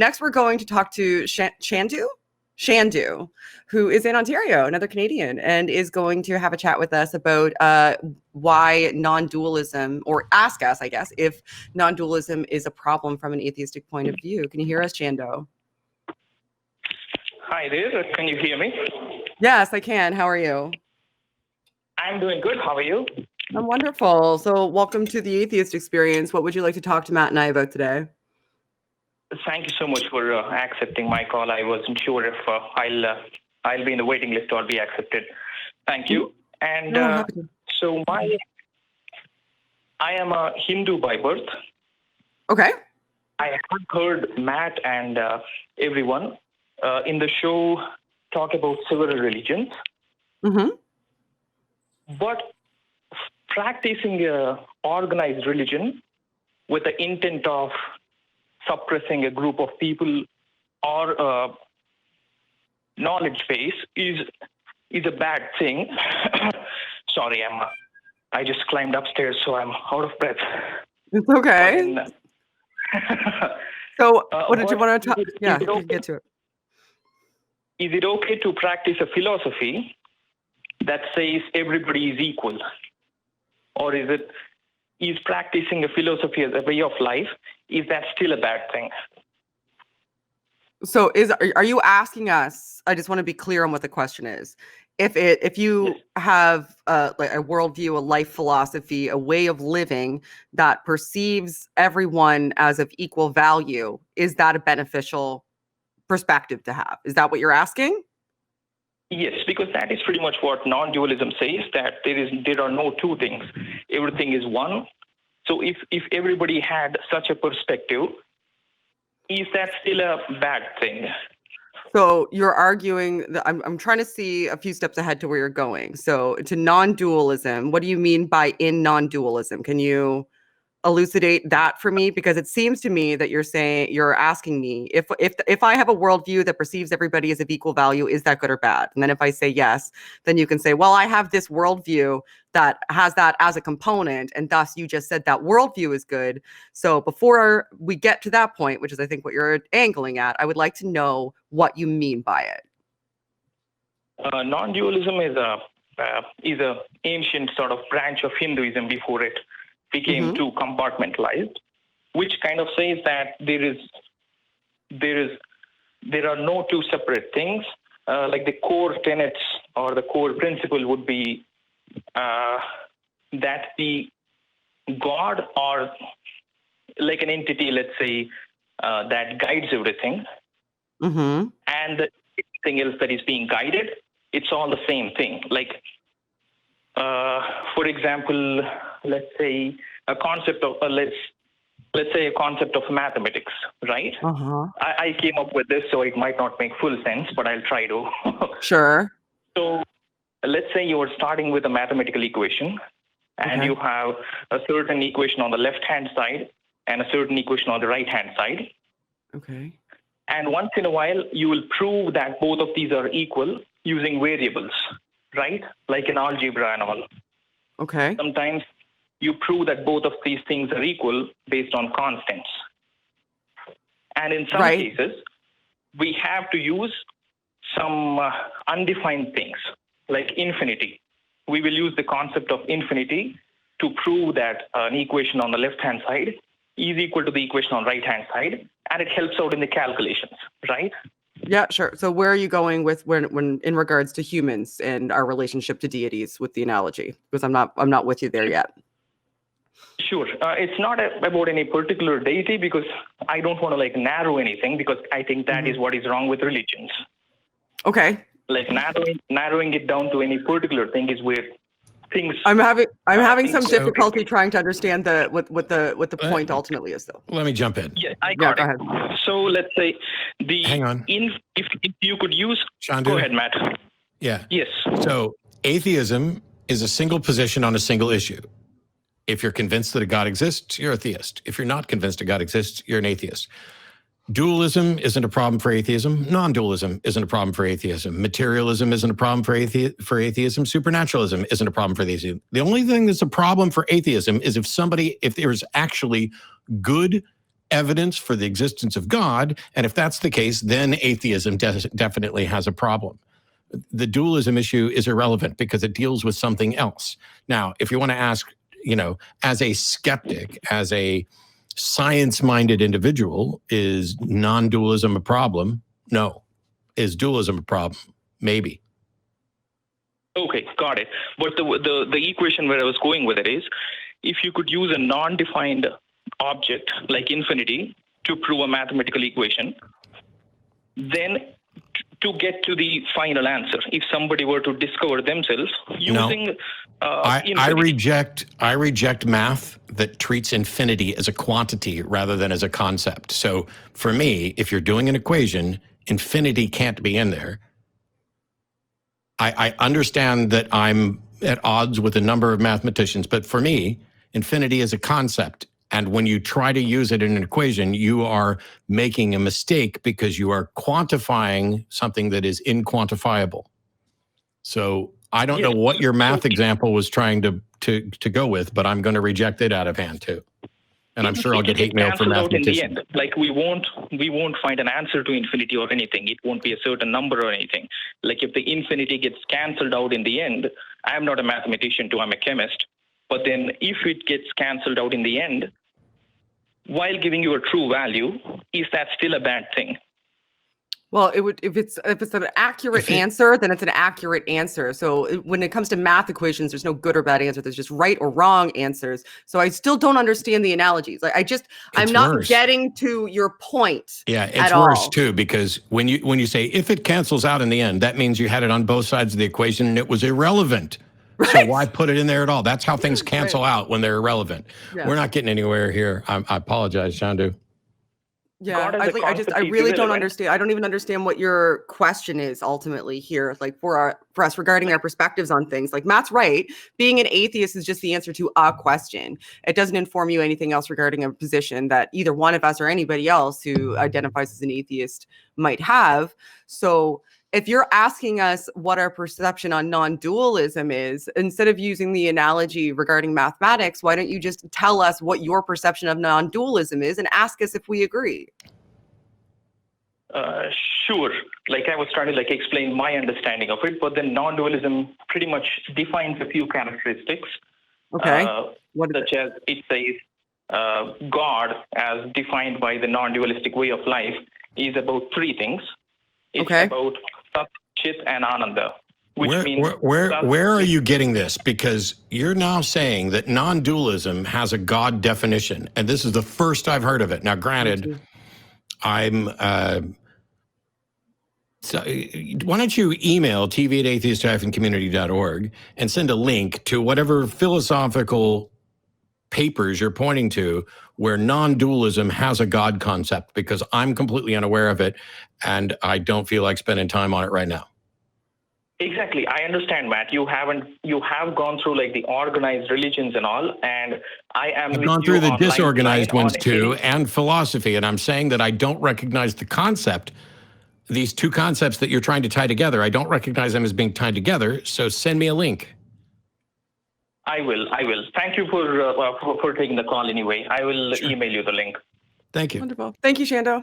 Next, we're going to talk to Chandu, who is in Ontario, another Canadian, and is going to have a chat with us about why non-dualism, or ask us, I guess, if non-dualism is a problem from an atheistic point of view. Can you hear us, Chandu? Hi there. Can you hear me? Yes, I can. How are you? I'm doing good. How are you? I'm wonderful. So welcome to the Atheist Experience. What would you like to talk to Matt and I about today? Thank you so much for accepting my call. I wasn't sure if I'll be in the waiting list or be accepted. Thank you. And so I am a Hindu by birth. Okay. I have heard Matt and everyone in the show talk about several religions. Mm-hmm. But practicing organized religion with the intent of suppressing a group of people or knowledge base is a bad thing. Sorry, I just climbed upstairs, so I'm out of breath. It's okay. So, what did you want to talk? Yeah, you can get to it. Is it okay to practice a philosophy that says everybody is equal? Or is practicing a philosophy as a way of life, is that still a bad thing? So are you asking us, I just want to be clear on what the question is. If you have like a worldview, a life philosophy, a way of living that perceives everyone as of equal value, is that a beneficial perspective to have? Is that what you're asking? Yes, because that is pretty much what non-dualism says, that there are no two things. Everything is one. So if everybody had such a perspective, is that still a bad thing? So you're arguing that I'm trying to see a few steps ahead to where you're going. So to non-dualism, what do you mean by in non-dualism? Can you elucidate that for me? Because it seems to me that you're asking me if I have a worldview that perceives everybody as of equal value, is that good or bad? And then if I say yes, then you can say, well, I have this worldview that has that as a component, and thus you just said that worldview is good. So before we get to that point, which is I think what you're angling at, I would like to know what you mean by it. Non-dualism is a ancient sort of branch of Hinduism before it became too compartmentalized, which kind of says that there are no two separate things. Like the core tenets or the core principle would be that the God or like an entity, let's say, that guides everything, and everything else that is being guided, it's all the same thing. Like, for example, let's say a concept of let's say a concept of mathematics, right? I came up with this, so it might not make full sense, but I'll try to. Sure. So let's say you are starting with a mathematical equation, and you have a certain equation on the left-hand side and a certain equation on the right-hand side. Okay. And once in a while, you will prove that both of these are equal using variables, right? Like in algebra and all. Okay. Sometimes you prove that both of these things are equal based on constants. And in some cases, we have to use some undefined things, like infinity. We will use the concept of infinity to prove that an equation on the left-hand side is equal to the equation on the right-hand side, and it helps out in the calculations, right? Yeah, sure. So where are you going with when in regards to humans and our relationship to deities with the analogy? Because I'm not with you there yet. Sure. It's not about any particular deity, because I don't want to narrow anything, because I think that is what is wrong with religions. Okay. Like narrowing it down to any particular thing is where things. I'm having some difficulty trying to understand what the point ultimately is, though. Let me jump in. Yeah, go ahead. So let's say hang on. If you could use. Chandu? Go ahead, Matt. Yeah. Yes. So atheism is a single position on a single issue. If you're convinced that a God exists, you're a theist. If you're not convinced a God exists, you're an atheist. Dualism isn't a problem for atheism. Non-dualism isn't a problem for atheism. Materialism isn't a problem for atheism. Supernaturalism isn't a problem for atheism. The only thing that's a problem for atheism is if there's actually good evidence for the existence of God. And if that's the case, then atheism definitely has a problem. The dualism issue is irrelevant because it deals with something else. Now, if you want to ask, as a skeptic, as a science-minded individual, is non-dualism a problem? No. Is dualism a problem? Maybe. Okay, got it. But the equation where I was going with it is, if you could use a non-defined object like infinity to prove a mathematical equation, then to get to the final answer, if somebody were to discover themselves using I reject math that treats infinity as a quantity rather than as a concept. So for me, if you're doing an equation, infinity can't be in there. I understand that I'm at odds with a number of mathematicians, but for me, infinity is a concept. And when you try to use it in an equation, you are making a mistake because you are quantifying something that is inquantifiable. So I don't know what your math example was trying to go with, but I'm going to reject it out of hand too. And I'm sure I'll get hate mail from mathematicians. In the end, like we won't find an answer to infinity or anything. It won't be a certain number or anything. Like if the infinity gets canceled out in the end, I'm not a mathematician too, I'm a chemist. But then if it gets canceled out in the end, while giving you a true value, is that still a bad thing? Well, it would if it's an accurate answer, then it's an accurate answer. So when it comes to math equations, there's no good or bad answer. There's just right or wrong answers. So I still don't understand the analogies. Like I'm not getting to your point. Yeah, it's worse too, because when you say if it cancels out in the end, that means you had it on both sides of the equation and it was irrelevant. Right. So why put it in there at all? That's how things cancel out when they're irrelevant. Yeah. We're not getting anywhere here. I apologize, Chandu. Yeah, I really don't understand. I don't even understand what your question is ultimately here. Like for us regarding our perspectives on things. Like Matt's right. Being an atheist is just the answer to a question. It doesn't inform you anything else regarding a position that either one of us or anybody else who identifies as an atheist might have. So if you're asking us what our perception on non-dualism is, instead of using the analogy regarding mathematics, why don't you just tell us what your perception of non-dualism is and ask us if we agree? Sure. Like I was trying to explain my understanding of it, but then non-dualism pretty much defines a few characteristics. Okay. Such as it says God, as defined by the non-dualistic way of life, is about three things. It's about Sat, Chit, and Ananda. Where are you getting this? Because you're now saying that non-dualism has a God definition, and this is the first I've heard of it. Now, granted, so why don't you email tv@atheist-community.org and send a link to whatever philosophical papers you're pointing to where non-dualism has a God concept, because I'm completely unaware of it and I don't feel like spending time on it right now. Exactly. I understand, Matt. You have gone through the organized religions and all, and I've gone through the disorganized ones too, and philosophy. And I'm saying that I don't recognize the concept. These two concepts that you're trying to tie together, I don't recognize them as being tied together. So send me a link. I will. Thank you for taking the call anyway. I will email you the link. Thank you. Wonderful. Thank you, Chandu.